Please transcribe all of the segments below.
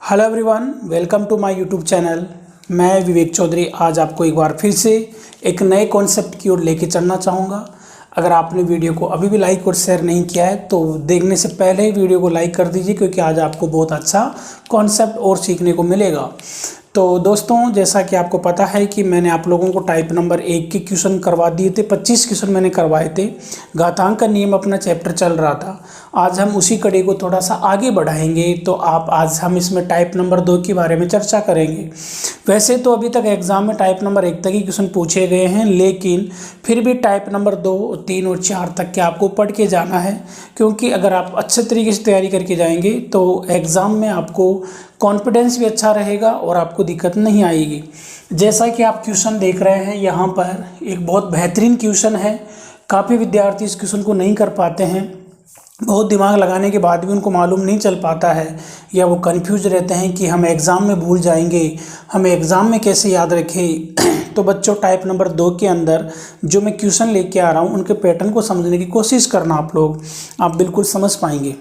Hello everyone, welcome to my YouTube channel. मैं विवेक चौधरी आज आपको एक बार फिर से एक नए कॉन्सेप्ट की ओर लेके चलना चाहूँगा। अगर आपने वीडियो को अभी भी लाइक और शेयर नहीं किया है तो देखने से पहले ही वीडियो को लाइक कर दीजिए, क्योंकि आज आपको बहुत अच्छा कॉन्सेप्ट और सीखने को मिलेगा। तो दोस्तों, जैसा कि आपको पता है कि मैंने आप लोगों को टाइप नंबर 1 के क्वेश्चन करवा दिए थे। 25 क्वेश्चन मैंने करवाए थे। घातांक का नियम अपना चैप्टर चल रहा था। आज हम उसी कड़ी को थोड़ा सा आगे बढ़ाएंगे। तो आज हम इसमें टाइप नंबर 2 के बारे में चर्चा करेंगे। वैसे तो अभी तक एग्जाम में टाइप नंबर 1 तक ही क्वेश्चन पूछे गए हैं, लेकिन फिर भी टाइप नंबर 2, 3 और 4 तक के आपको पढ़ के जाना है, क्योंकि अगर आप अच्छे तरीके से तैयारी करके जाएंगे तो एग्ज़ाम में आपको कॉन्फिडेंस भी अच्छा रहेगा और आपको दिक्कत नहीं आएगी। जैसा कि आप क्वेश्चन देख रहे हैं, यहाँ पर एक बहुत बेहतरीन क्वेश्चन है। काफ़ी विद्यार्थी इस क्वेश्चन को नहीं कर पाते हैं। बहुत दिमाग लगाने के बाद भी उनको मालूम नहीं चल पाता है, या वो कंफ्यूज रहते हैं कि हम एग्ज़ाम में भूल जाएंगे, हम एग्ज़ाम में कैसे याद रखें। तो बच्चों, टाइप नंबर 2 के अंदर जो मैं क्वेश्चन लेके आ रहा हूँ उनके पैटर्न को समझने की कोशिश करना। आप बिल्कुल समझ पाएंगे।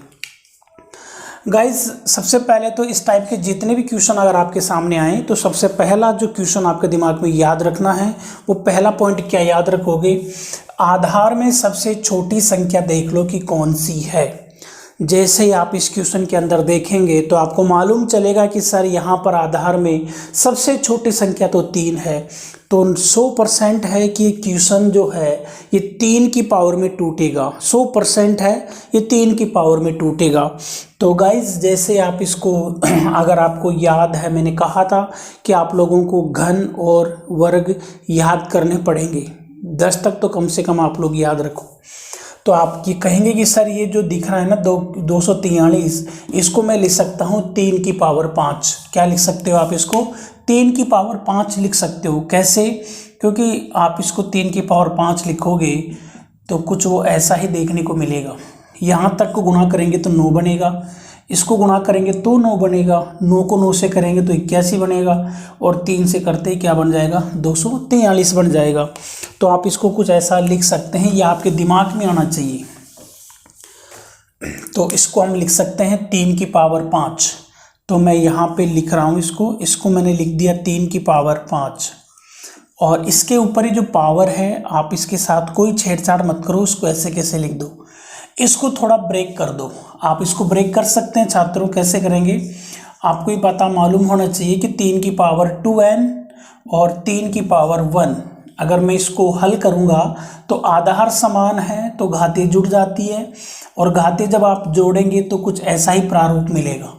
गाइज, सबसे पहले तो इस टाइप के जितने भी क्वेश्चन अगर आपके सामने आए तो सबसे पहला जो क्वेश्चन आपके दिमाग में याद रखना है, वो पहला पॉइंट क्या याद रखोगे? आधार में सबसे छोटी संख्या देख लो कि कौन सी है। जैसे ही आप इस क्वेश्चन के अंदर देखेंगे तो आपको मालूम चलेगा कि सर यहाँ पर आधार में सबसे छोटी संख्या तो 3 है। तो 100% है कि क्वेश्चन जो है ये 3 की पावर में टूटेगा। 100% है ये 3 की पावर में टूटेगा। तो गाइज, जैसे आप इसको अगर आपको याद है, मैंने कहा था कि आप लोगों को घन और वर्ग याद करने पड़ेंगे। 10 तक तो कम से कम आप लोग याद रखो। तो आप ये कहेंगे कि सर ये जो दिख रहा है ना 243, इसको मैं लिख सकता हूँ 3 की पावर 5। क्या लिख सकते हो आप? इसको 3 की पावर 5 लिख सकते हो। कैसे? क्योंकि आप इसको 3 की पावर 5 लिखोगे तो कुछ वो ऐसा ही देखने को मिलेगा। यहाँ तक को गुणा करेंगे तो 9 बनेगा, इसको गुणा करेंगे तो 9 बनेगा, 9 को 9 से करेंगे तो 81 बनेगा, और 3 से करते ही क्या बन जाएगा? 243 बन जाएगा। तो आप इसको कुछ ऐसा लिख सकते हैं, या आपके दिमाग में आना चाहिए। तो इसको हम लिख सकते हैं 3 की पावर 5। तो मैं यहाँ पे लिख रहा हूँ इसको मैंने लिख दिया 3 की पावर 5। और इसके ऊपर ही जो पावर है, आप इसके साथ कोई छेड़छाड़ मत करो, उसको ऐसे कैसे लिख दो। इसको थोड़ा ब्रेक कर दो। आप इसको ब्रेक कर सकते हैं छात्रों। कैसे करेंगे? आपको ये पता मालूम होना चाहिए कि 3 की पावर 2n और 3 की पावर 1, अगर मैं इसको हल करूँगा तो आधार समान है तो घातें जुड़ जाती है, और घातें जब आप जोड़ेंगे तो कुछ ऐसा ही प्रारूप मिलेगा।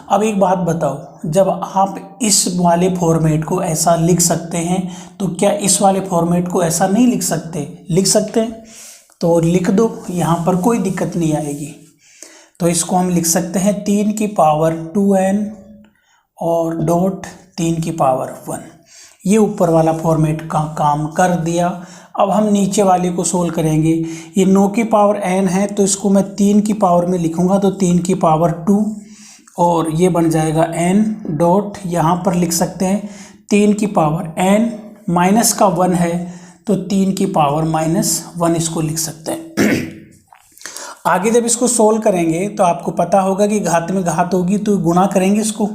अब एक बात बताओ, जब आप इस वाले फॉर्मेट को ऐसा लिख सकते हैं तो क्या इस वाले फॉर्मेट को ऐसा नहीं लिख सकते? लिख सकते हैं, तो लिख दो, यहाँ पर कोई दिक्कत नहीं आएगी। तो इसको हम लिख सकते हैं 3 की पावर 2n और डॉट 3 की पावर 1। ये ऊपर वाला फॉर्मेट का काम कर दिया। अब हम नीचे वाले को सोल्व करेंगे। ये 9 की पावर n है, तो इसको मैं 3 की पावर में लिखूंगा तो 3 की पावर 2, और ये बन जाएगा n डॉट, यहाँ पर लिख सकते हैं 3 की पावर n माइनस का 1 है तो 3 की पावर -1 इसको लिख सकते हैं। आगे जब इसको सोल्व करेंगे तो आपको पता होगा कि घात में घात होगी तो गुणा करेंगे इसको।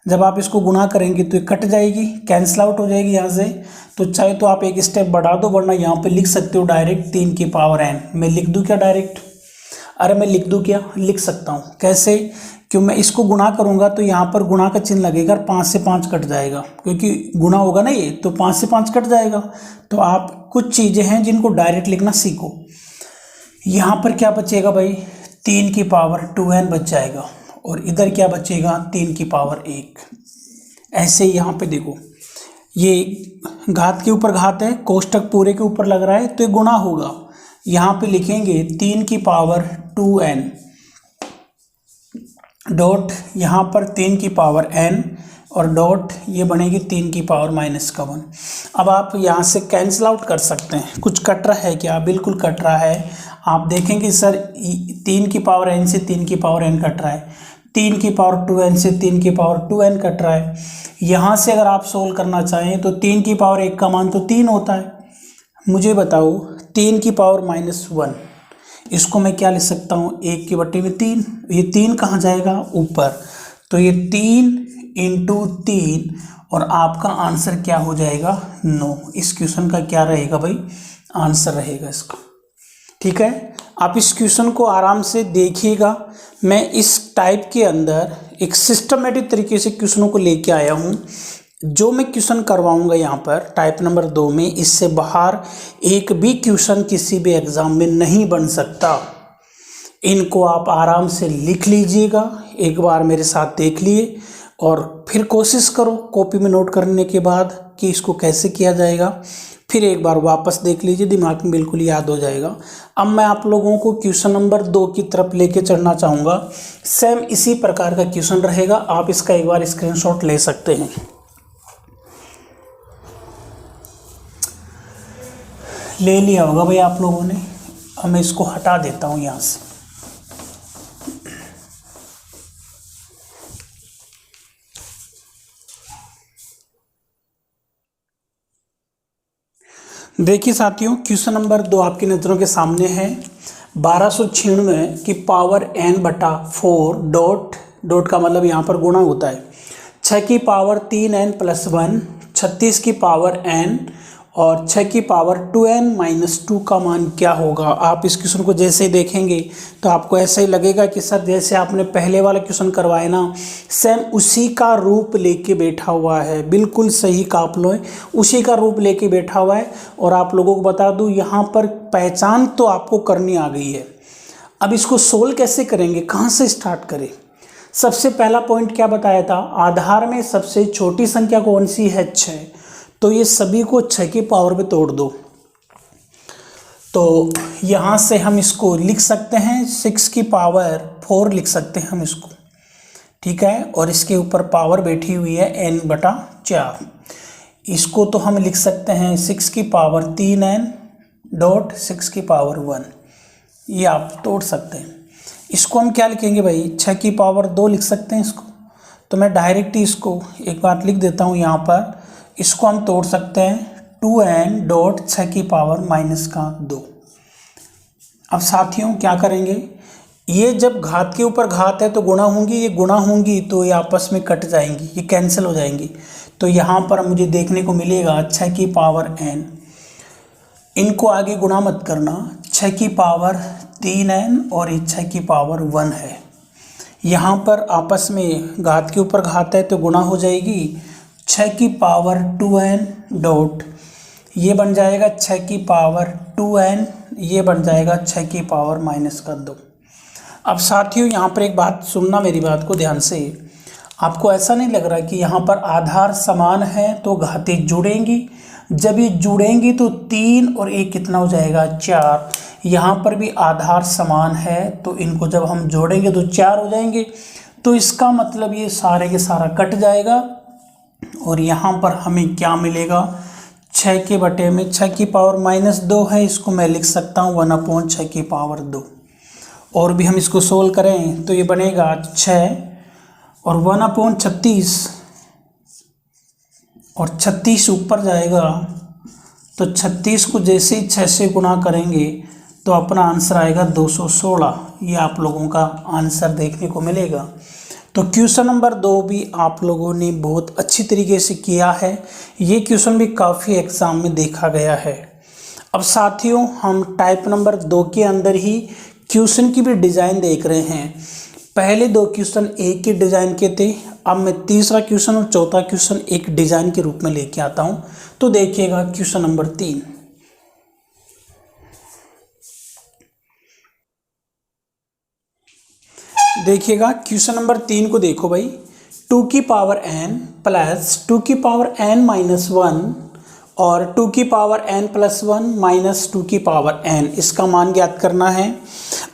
जब आप इसको गुणा करेंगे तो ये कट जाएगी, कैंसिल आउट हो जाएगी यहाँ से। तो चाहे तो आप एक स्टेप बढ़ा दो, वरना यहाँ पे लिख सकते हो डायरेक्ट 3 की पावर n। मैं लिख दूँ क्या डायरेक्ट? अरे मैं लिख दूँ क्या? लिख सकता हूँ। कैसे? क्यों? मैं इसको गुणा करूंगा तो यहाँ पर गुणा का चिन्ह लगेगा, 5 से 5 कट जाएगा, क्योंकि गुणा होगा ना ये, तो 5 से 5 कट जाएगा। तो आप कुछ चीज़ें हैं जिनको डायरेक्ट लिखना सीखो। यहाँ पर क्या बचेगा भाई? 3 की पावर 2n बच जाएगा, और इधर क्या बचेगा? 3 की पावर 1। ऐसे ही यहाँ पे देखो, ये घात के ऊपर घात है, कोष्टक पूरे के ऊपर लग रहा है तो ये गुणा होगा। यहाँ पे लिखेंगे 3 की पावर 2n डॉट, यहाँ पर 3 की पावर n और डॉट, ये बनेगी 3 की पावर -1। अब आप यहाँ से कैंसिल आउट कर सकते हैं। कुछ कट रहा है क्या? बिल्कुल कट रहा है। आप देखेंगे सर 3 की पावर n से 3 की पावर n कट रहा है, 3 की पावर 2n से 3 की पावर 2n कट रहा है। यहाँ से अगर आप सोल्व करना चाहें तो 3 की पावर 1 का मान तो 3 होता है। मुझे बताओ 3 की पावर -1, इसको मैं क्या लिख सकता हूँ? 1 की बटे में 3। ये 3 कहाँ जाएगा? ऊपर। तो ये 3 इंटू 3 और आपका आंसर क्या हो जाएगा 9। इस क्वेश्चन का क्या रहेगा भाई आंसर रहेगा इसका। ठीक है, आप इस क्वेश्चन को आराम से देखिएगा। मैं इस टाइप के अंदर एक सिस्टमेटिक तरीके से क्वेश्चनों को लेके आया हूँ। जो मैं क्वेश्चन करवाऊंगा यहाँ पर टाइप नंबर 2 में, इससे बाहर एक भी क्वेश्चन किसी भी एग्जाम में नहीं बन सकता। इनको आप आराम से लिख लीजिएगा, एक बार मेरे साथ देख लिए और फिर कोशिश करो कॉपी में नोट करने के बाद कि इसको कैसे किया जाएगा। फिर एक बार वापस देख लीजिए, दिमाग में बिल्कुल याद हो जाएगा। अब मैं आप लोगों को क्वेश्चन नंबर 2 की तरफ लेके चलना चाहूँगा। सेम इसी प्रकार का क्वेश्चन रहेगा, आप इसका एक बार स्क्रीनशॉट ले सकते हैं। ले लिया होगा भाई आप लोगों ने। अब मैं इसको हटा देता हूँ यहाँ से। देखिए साथियों, क्वेश्चन नंबर 2 आपकी नज़रों के सामने है। 1296 की पावर n बटा 4 डॉट डॉट का मतलब यहाँ पर गुणा होता है। 6 की पावर 3n प्लस 1, 36 की पावर n और 6 की पावर 2n माइनस 2 का मान क्या होगा। आप इस क्वेश्चन को जैसे ही देखेंगे तो आपको ऐसा ही लगेगा कि सर जैसे आपने पहले वाला क्वेश्चन करवाए ना, सेम उसी का रूप लेके बैठा हुआ है। बिल्कुल सही काप लो, उसी का रूप लेके बैठा हुआ है। और आप लोगों को बता दूं, यहाँ पर पहचान तो आपको करनी आ गई है। अब इसको सोल्व कैसे करेंगे, कहाँ से स्टार्ट करें। सबसे पहला पॉइंट क्या बताया था, आधार में सबसे छोटी संख्या कौन सी है 6, तो ये सभी को 6 की पावर पे तोड़ दो। तो यहाँ से हम इसको लिख सकते हैं 6 की पावर 4 लिख सकते हैं हम इसको। ठीक है, और इसके ऊपर पावर बैठी हुई है n बटा 4। इसको तो हम लिख सकते हैं 6 की पावर 3n डॉट 6 की पावर 1। ये आप तोड़ सकते हैं। इसको हम क्या लिखेंगे भाई, 6 की पावर 2 लिख सकते हैं इसको। तो मैं डायरेक्ट इसको एक बार लिख देता हूँ यहाँ पर। इसको हम तोड़ सकते हैं 2n डॉट 6 की पावर माइनस का 2। अब साथियों क्या करेंगे, ये जब घात के ऊपर घात है तो गुणा होंगी, ये गुणा होंगी तो ये आपस में कट जाएंगी, ये कैंसिल हो जाएंगी। तो यहाँ पर मुझे देखने को मिलेगा 6 की पावर n, इनको आगे गुणा मत करना, 6 की पावर 3n और ये 6 की पावर 1 है। यहाँ पर आपस में घात के ऊपर घात है तो गुणा हो जाएगी। 6 की पावर 2n डॉट ये बन जाएगा 6 की पावर 2n, ये बन जाएगा 6 की पावर माइनस का 2। अब साथियों यहाँ पर एक बात सुनना, मेरी बात को ध्यान से। आपको ऐसा नहीं लग रहा कि यहाँ पर आधार समान है तो घातें जुड़ेंगी। जब ये जुड़ेंगी तो 3 और 1 कितना हो जाएगा 4। यहाँ पर भी आधार समान है तो इनको जब हम जोड़ेंगे तो 4 हो जाएंगे। तो इसका मतलब ये सारे के सारा कट जाएगा और यहाँ पर हमें क्या मिलेगा, 6 के बटे में 6 की पावर माइनस 2 है, इसको मैं लिख सकता हूँ 1/6 की पावर 2। और भी हम इसको सोल्व करें तो ये बनेगा 6 और 1/36 और 36 ऊपर जाएगा तो 36 को जैसे ही 6 से गुणा करेंगे तो अपना आंसर आएगा 216। ये आप लोगों का आंसर देखने को मिलेगा। तो क्वेश्चन नंबर 2 भी आप लोगों ने बहुत अच्छी तरीके से किया है। ये क्वेश्चन भी काफ़ी एग्जाम में देखा गया है। अब साथियों हम टाइप नंबर 2 के अंदर ही क्वेश्चन की भी डिज़ाइन देख रहे हैं। पहले 2 क्वेश्चन एक के डिज़ाइन के थे, अब मैं तीसरा क्वेश्चन और चौथा क्वेश्चन एक डिज़ाइन के रूप में लेके आता हूँ। तो देखिएगा क्वेश्चन नंबर 3। देखिएगा क्वेश्चन नंबर 3 को देखो भाई, 2 की पावर n प्लस 2 की पावर n माइनस 1 और 2 की पावर n प्लस 1 माइनस 2 की पावर n, इसका मान ज्ञात करना है।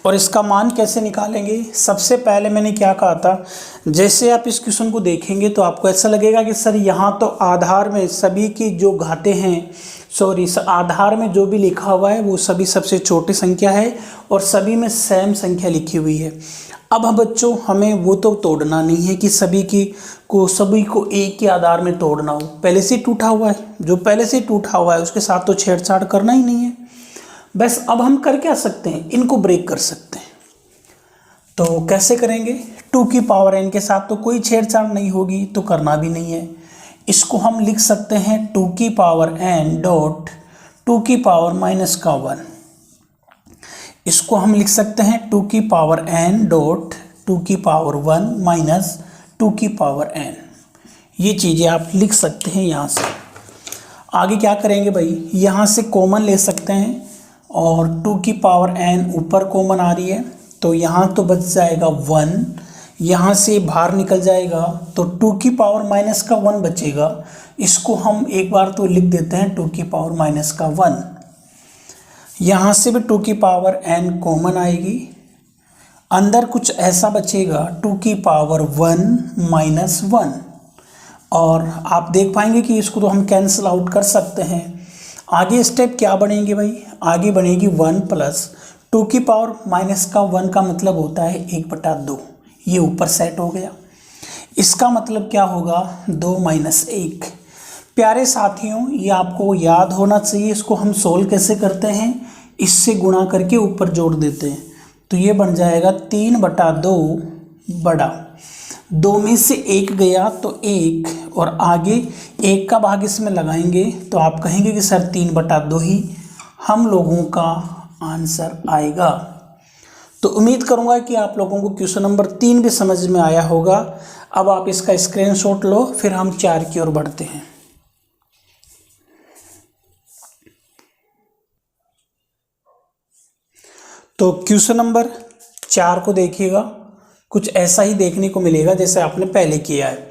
और इसका मान कैसे निकालेंगे, सबसे पहले मैंने क्या कहा था, जैसे आप इस क्वेश्चन को देखेंगे तो आपको ऐसा लगेगा कि सर यहाँ तो आधार में सभी की जो घातें हैं, सॉरी आधार में जो भी लिखा हुआ है वो सभी सबसे छोटी संख्या है और सभी में सेम संख्या लिखी हुई है। अब बच्चों हमें वो तो तोड़ना नहीं है कि सभी को एक के आधार में तोड़ना हो, पहले से टूटा हुआ है, जो पहले से टूटा हुआ है उसके साथ तो छेड़छाड़ करना ही नहीं है। बस अब हम कर क्या सकते हैं, इनको ब्रेक कर सकते हैं। तो कैसे करेंगे, 2 की पावर n के साथ तो कोई छेड़छाड़ नहीं होगी, तो करना भी नहीं है। इसको हम लिख सकते हैं 2 की पावर n डॉट 2 की पावर माइनस का 1। इसको हम लिख सकते हैं 2 की पावर n डॉट 2 की पावर 1 माइनस 2 की पावर n। ये चीज़ें आप लिख सकते हैं। यहाँ से आगे क्या करेंगे भाई, यहाँ से कॉमन ले सकते हैं और 2 की पावर n ऊपर कॉमन आ रही है, तो यहाँ तो बच जाएगा 1, यहाँ से बाहर निकल जाएगा तो 2 की पावर माइनस का 1 बचेगा। इसको हम एक बार तो लिख देते हैं 2 की पावर माइनस का 1। यहाँ से भी 2 की पावर n कॉमन आएगी, अंदर कुछ ऐसा बचेगा 2 की पावर 1 माइनस 1। और आप देख पाएंगे कि इसको तो हम कैंसिल आउट कर सकते हैं। आगे स्टेप क्या बनेंगे भाई, आगे बनेगी 1 प्लस 2 की पावर माइनस का 1 का मतलब होता है 1/2। ये ऊपर सेट हो गया। इसका मतलब क्या होगा, 2 माइनस 1। प्यारे साथियों, ये आपको याद होना चाहिए। इसको हम सोल्व कैसे करते हैं, इससे गुणा करके ऊपर जोड़ देते हैं, तो ये बन जाएगा 3/2 बड़ा 2 में से 1 गया तो 1, और आगे 1 का भाग इसमें लगाएंगे तो आप कहेंगे कि सर 3/2 ही हम लोगों का आंसर आएगा। तो उम्मीद करूंगा कि आप लोगों को क्वेश्चन नंबर 3 भी समझ में आया होगा। अब आप इसका स्क्रीनशॉट लो, फिर हम 4 की ओर बढ़ते हैं। तो क्वेश्चन नंबर 4 को देखिएगा, कुछ ऐसा ही देखने को मिलेगा जैसे आपने पहले किया है।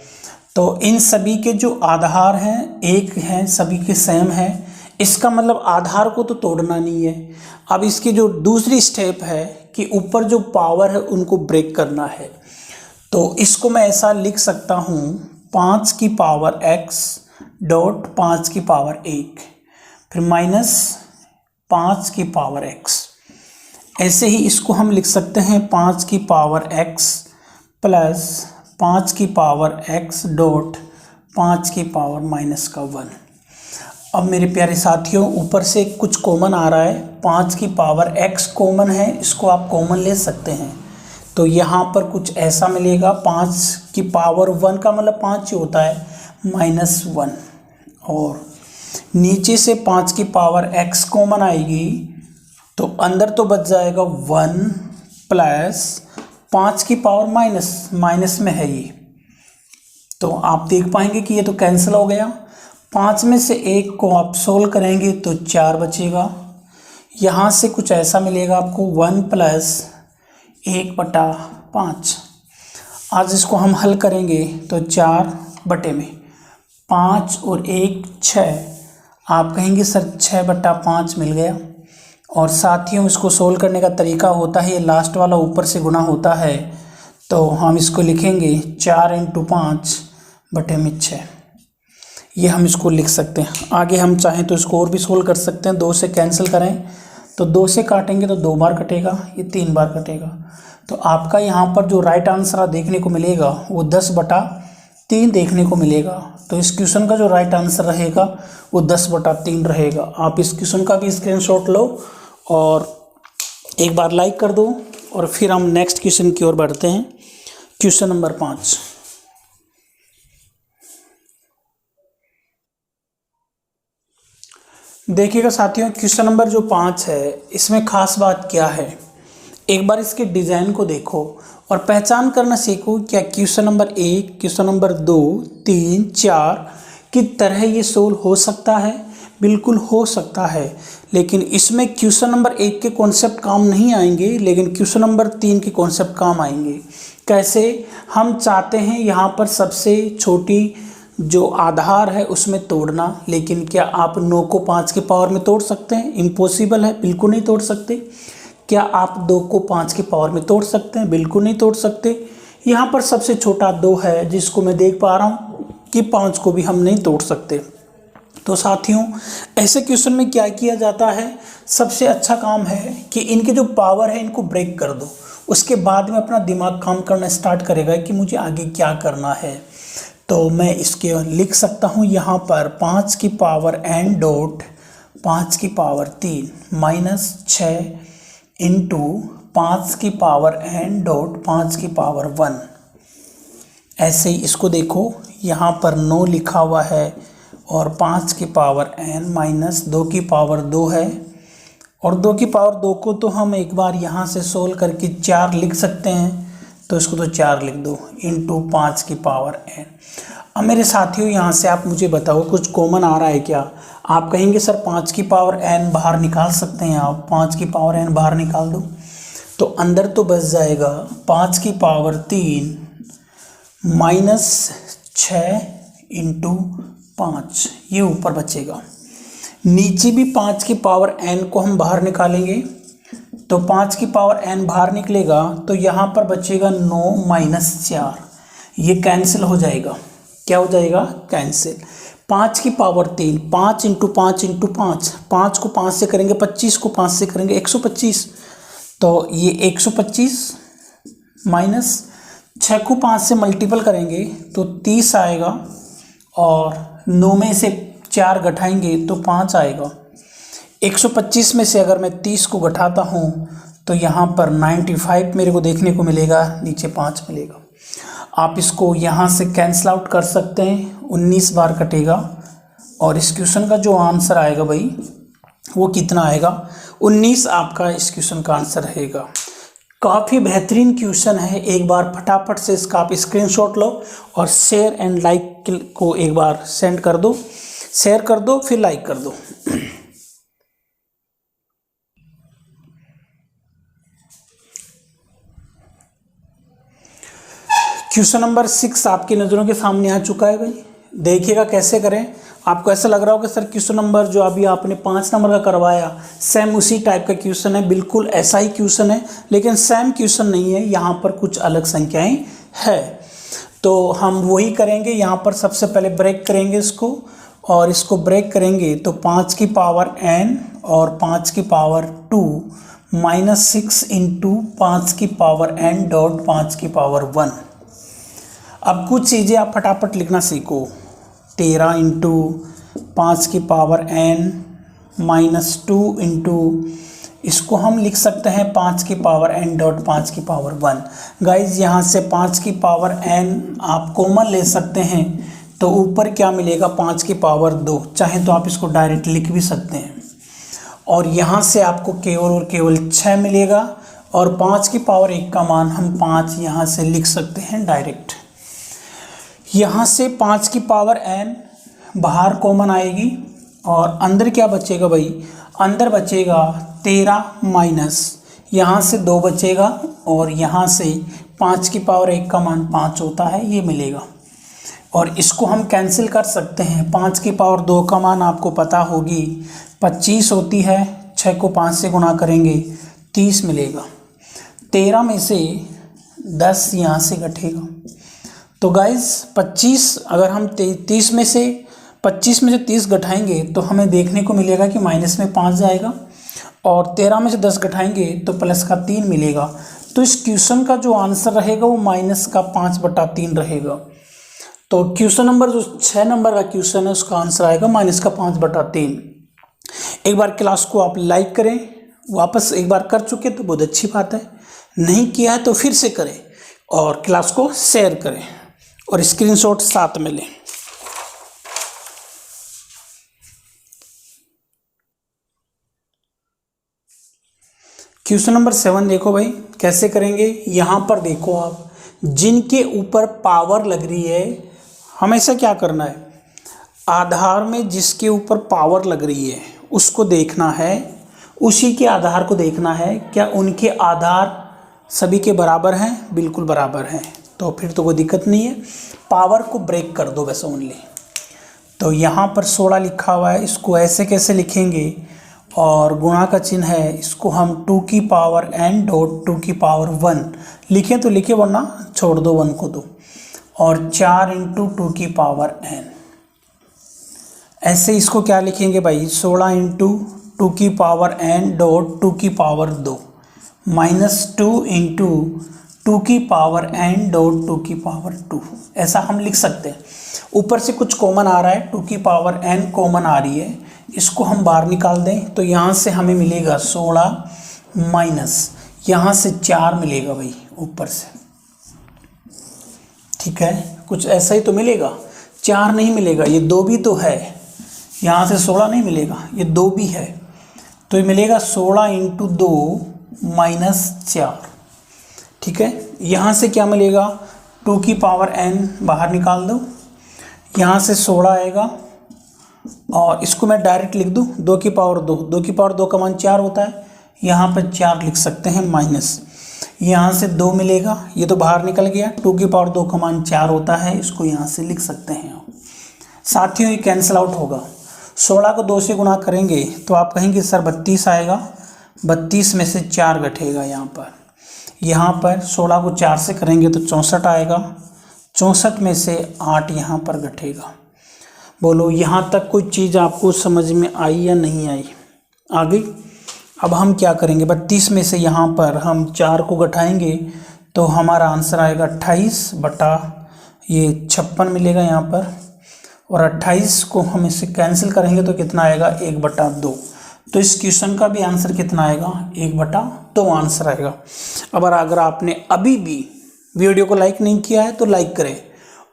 तो इन सभी के जो आधार हैं एक हैं, सभी के सेम हैं, इसका मतलब आधार को तो तोड़ना नहीं है। अब इसकी जो दूसरी स्टेप है कि ऊपर जो पावर है उनको ब्रेक करना है। तो इसको मैं ऐसा लिख सकता हूँ 5 की पावर x डॉट 5 की पावर 1, फिर माइनस 5 की पावर x। ऐसे ही इसको हम लिख सकते हैं 5 की पावर x प्लस 5 की पावर x डॉट 5 की पावर माइनस का 1। अब मेरे प्यारे साथियों, ऊपर से कुछ कॉमन आ रहा है, 5 की पावर x कॉमन है, इसको आप कॉमन ले सकते हैं। तो यहाँ पर कुछ ऐसा मिलेगा, 5 की पावर 1 का मतलब 5 ही होता है, माइनस 1, और नीचे से 5 की पावर x कॉमन आएगी तो अंदर तो बच जाएगा 1 प्लस 5 की पावर माइनस में है ये, तो आप देख पाएंगे कि ये तो कैंसिल हो गया। 5 में से 1 को आप सोल्व करेंगे तो 4 बचेगा। यहाँ से कुछ ऐसा मिलेगा आपको 1 प्लस 1/5। आज इसको हम हल करेंगे तो 4/5 और 1 6। आप कहेंगे सर 6/5 मिल गया। और साथियों, इसको सोल्व करने का तरीका होता है, ये लास्ट वाला ऊपर से गुना होता है, तो हम इसको लिखेंगे 4 × 5/6। ये हम इसको लिख सकते हैं। आगे हम चाहें तो इसको और भी सोल्व कर सकते हैं। 2 से कैंसिल करें तो 2 से काटेंगे तो 2 बार कटेगा, ये 3 बार कटेगा। तो आपका यहाँ पर जो राइट आंसर देखने को मिलेगा वो 10/3 देखने को मिलेगा। तो इस क्वेश्चन का जो राइट आंसर रहेगा वो 10/3 रहेगा। आप इस क्वेश्चन का भी स्क्रीनशॉट लो और एक बार लाइक कर दो, और फिर हम नेक्स्ट क्वेश्चन की ओर बढ़ते हैं। Question number 5। देखिएगा साथियों, क्वेश्चन नंबर जो 5 है, इसमें खास बात क्या है, एक बार इसके डिज़ाइन को देखो और पहचान करना सीखो। क्या क्वेश्चन नंबर 1, क्वेश्चन नंबर 2, 3, 4 की तरह ये सोल्व हो सकता है? बिल्कुल हो सकता है, लेकिन इसमें क्वेश्चन नंबर 1 के कॉन्सेप्ट काम नहीं आएंगे, लेकिन क्वेश्चन नंबर 3 के कॉन्सेप्ट काम आएंगे। कैसे? हम चाहते हैं यहाँ पर सबसे छोटी जो आधार है उसमें तोड़ना, लेकिन क्या आप 9 को 5 के पावर में तोड़ सकते हैं? इम्पॉसिबल है, बिल्कुल नहीं तोड़ सकते। क्या आप 2 को 5 के पावर में तोड़ सकते हैं? बिल्कुल नहीं तोड़ सकते। यहाँ पर सबसे छोटा 2 है, जिसको मैं देख पा रहा हूँ कि 5 को भी हम नहीं तोड़ सकते। तो साथियों, ऐसे क्वेश्चन में क्या किया जाता है, सबसे अच्छा काम है कि इनके जो पावर है इनको ब्रेक कर दो, उसके बाद में अपना दिमाग काम करना स्टार्ट करेगा कि मुझे आगे क्या करना है। तो मैं इसके लिख सकता हूँ यहाँ पर 5 की पावर n डॉट 5 की पावर 3 माइनस 6 इंटू 5 की पावर n डॉट 5 की पावर 1। ऐसे ही इसको देखो, यहाँ पर 9 लिखा हुआ है और 5 की पावर n माइनस 2 की पावर 2 है, और 2 की पावर 2 को तो हम एक बार यहाँ से सोल्व करके 4 लिख सकते हैं, तो इसको तो 4 लिख दो इंटू 5 की पावर n। अब मेरे साथियों यहाँ से आप मुझे बताओ कुछ कॉमन आ रहा है क्या? आप कहेंगे सर 5 की पावर n बाहर निकाल सकते हैं आप, 5 की पावर n बाहर निकाल दो, तो अंदर तो बच जाएगा 5 की पावर 3 माइनस 6 इंटू 5, ये ऊपर बचेगा। नीचे भी 5 की पावर n को हम बाहर निकालेंगे, तो 5 की पावर n बाहर निकलेगा तो यहाँ पर बचेगा 9 माइनस 4, ये कैंसिल हो जाएगा। क्या हो जाएगा? कैंसिल। 5 की पावर 3, 5 इंटू 5 इंटू 5, 5 को 5 से करेंगे 25, को 5 से करेंगे 125, तो ये 125 माइनस 6 को 5 से मल्टीपल करेंगे तो 30 आएगा, और 9 में से 4 घटाएंगे तो 5 आएगा। 125 में से अगर मैं 30 को घटाता हूँ तो यहाँ पर 95 मेरे को देखने को मिलेगा, नीचे 5 मिलेगा। आप इसको यहाँ से कैंसिल आउट कर सकते हैं, 19 बार कटेगा, और इस क्वेश्चन का जो आंसर आएगा भाई वो कितना आएगा? 19 आपका इस क्वेश्चन का आंसर रहेगा। काफ़ी बेहतरीन क्वेश्चन है, एक बार फटाफट से इसका आप स्क्रीनशॉट लो और शेयर एंड लाइक को एक बार सेंड कर दो, शेयर कर दो फिर लाइक कर दो। क्वेश्चन नंबर 6 आपकी नज़रों के सामने आ चुका है भाई, देखिएगा कैसे करें। आपको ऐसा लग रहा होगा सर क्वेश्चन नंबर जो अभी आपने 5 नंबर का करवाया सेम उसी टाइप का क्वेश्चन है, बिल्कुल ऐसा ही क्वेश्चन है, लेकिन सेम क्वेश्चन नहीं है, यहाँ पर कुछ अलग संख्याएं है। तो हम वही करेंगे, यहाँ पर सबसे पहले ब्रेक करेंगे इसको, और इसको ब्रेक करेंगे तो 5 की पावर n और 5 की पावर 2 माइनस 6 इंटू 5 की पावर n डॉट 5 की पावर 1। अब कुछ चीज़ें आप फटाफट लिखना सीखो। 13 इंटू 5 की पावर n माइनस 2 इंटू, इसको हम लिख सकते हैं 5 की पावर n डॉट 5 की पावर 1। गाइज यहाँ से 5 की पावर n आप कॉमन ले सकते हैं, तो ऊपर क्या मिलेगा? 5 की पावर 2, चाहे तो आप इसको डायरेक्ट लिख भी सकते हैं, और यहाँ से आपको केवल और केवल 6 मिलेगा, और 5 की पावर 1 का मान हम 5 यहाँ से लिख सकते हैं डायरेक्ट। यहाँ से 5 की पावर n बाहर कॉमन आएगी, और अंदर क्या बचेगा भाई? अंदर बचेगा 13 माइनस, यहाँ से 2 बचेगा, और यहाँ से 5 की पावर 1 का मान 5 होता है, ये मिलेगा। और इसको हम कैंसिल कर सकते हैं। 5 की पावर 2 का मान आपको पता होगी 25 होती है, 6 को 5 से गुणा करेंगे 30 मिलेगा। 13 में से 10 यहाँ से घटेगा, तो गाइज 25 अगर हम 30 में से 30 घटाएंगे तो हमें देखने को मिलेगा कि माइनस में 5 जाएगा, और 13 में से 10 घटाएंगे तो प्लस का 3 मिलेगा। तो इस क्वेश्चन का जो आंसर रहेगा वो माइनस का 5/3 रहेगा। तो क्वेश्चन नंबर जो 6 नंबर का क्वेश्चन है उसका आंसर आएगा माइनस का 5/3। एक बार क्लास को आप लाइक करें, वापस एक बार कर चुके तो बहुत अच्छी बात है, नहीं किया है तो फिर से करें, और क्लास को शेयर करें और स्क्रीनशॉट साथ में लें। क्वेश्चन नंबर 7 देखो भाई कैसे करेंगे। यहाँ पर देखो आप, जिनके ऊपर पावर लग रही है, हमेशा क्या करना है? आधार में जिसके ऊपर पावर लग रही है उसको देखना है, उसी के आधार को देखना है, क्या उनके आधार सभी के बराबर हैं? बिल्कुल बराबर हैं, तो फिर तो कोई दिक्कत नहीं है। पावर को ब्रेक कर दो बस ओनली। तो यहाँ पर 16 लिखा हुआ है, इसको ऐसे कैसे लिखेंगे? और गुणा का चिन्ह है, इसको हम 2 की पावर n डॉट 2 की पावर 1 लिखें तो लिखे, वरना छोड़ दो 1 को दो, और 4 इंटू 2 की पावर n। ऐसे इसको क्या लिखेंगे भाई? 16 इंटू 2 की पावर n डॉट 2 की पावर 2 माइनस 2 इंटू 2 की पावर n डॉट 2 की पावर 2, ऐसा हम लिख सकते हैं। ऊपर से कुछ कॉमन आ रहा है, 2 की पावर n कॉमन आ रही है, इसको हम बाहर निकाल दें तो यहाँ से हमें मिलेगा 16 माइनस यहाँ से 4 मिलेगा भाई ऊपर से। ठीक है, कुछ ऐसा ही तो मिलेगा, 4 नहीं मिलेगा, ये 2 भी तो है, यहाँ से 16 नहीं मिलेगा, ये 2 भी है, तो ये मिलेगा 16 इंटू 2 माइनस 4। ठीक है, यहाँ से क्या मिलेगा, 2 की पावर n बाहर निकाल दो, यहाँ से 16 आएगा और इसको मैं डायरेक्ट लिख दूँ 2 की पावर 2, 2 की पावर 2 का मान 4 होता है, यहाँ पर 4 लिख सकते हैं माइनस, यहाँ से 2 मिलेगा, ये तो बाहर निकल गया, 2 की पावर 2 का मान 4 होता है, इसको यहाँ से लिख सकते हैं आप। साथियों ये कैंसिल आउट होगा, 16 को 2 से गुणा करेंगे तो आप कहेंगे सर 32 आएगा, 32 में से 4 घटेगा यहाँ पर 16 को 4 से करेंगे तो 64 आएगा, 64 में से 8 यहाँ पर घटेगा। बोलो यहाँ तक कोई चीज़ आपको समझ में आई या नहीं आई? आ गई। अब हम क्या करेंगे, 32 में से यहाँ पर हम 4 को घटाएंगे तो हमारा आंसर आएगा 28 बटा ये 56 मिलेगा यहाँ पर, और 28 को हम इससे कैंसिल करेंगे तो कितना आएगा 1/2। तो इस क्वेश्चन का भी आंसर कितना आएगा 1/2 आंसर आएगा। अब अगर आपने अभी भी वीडियो को लाइक नहीं किया है तो लाइक करें,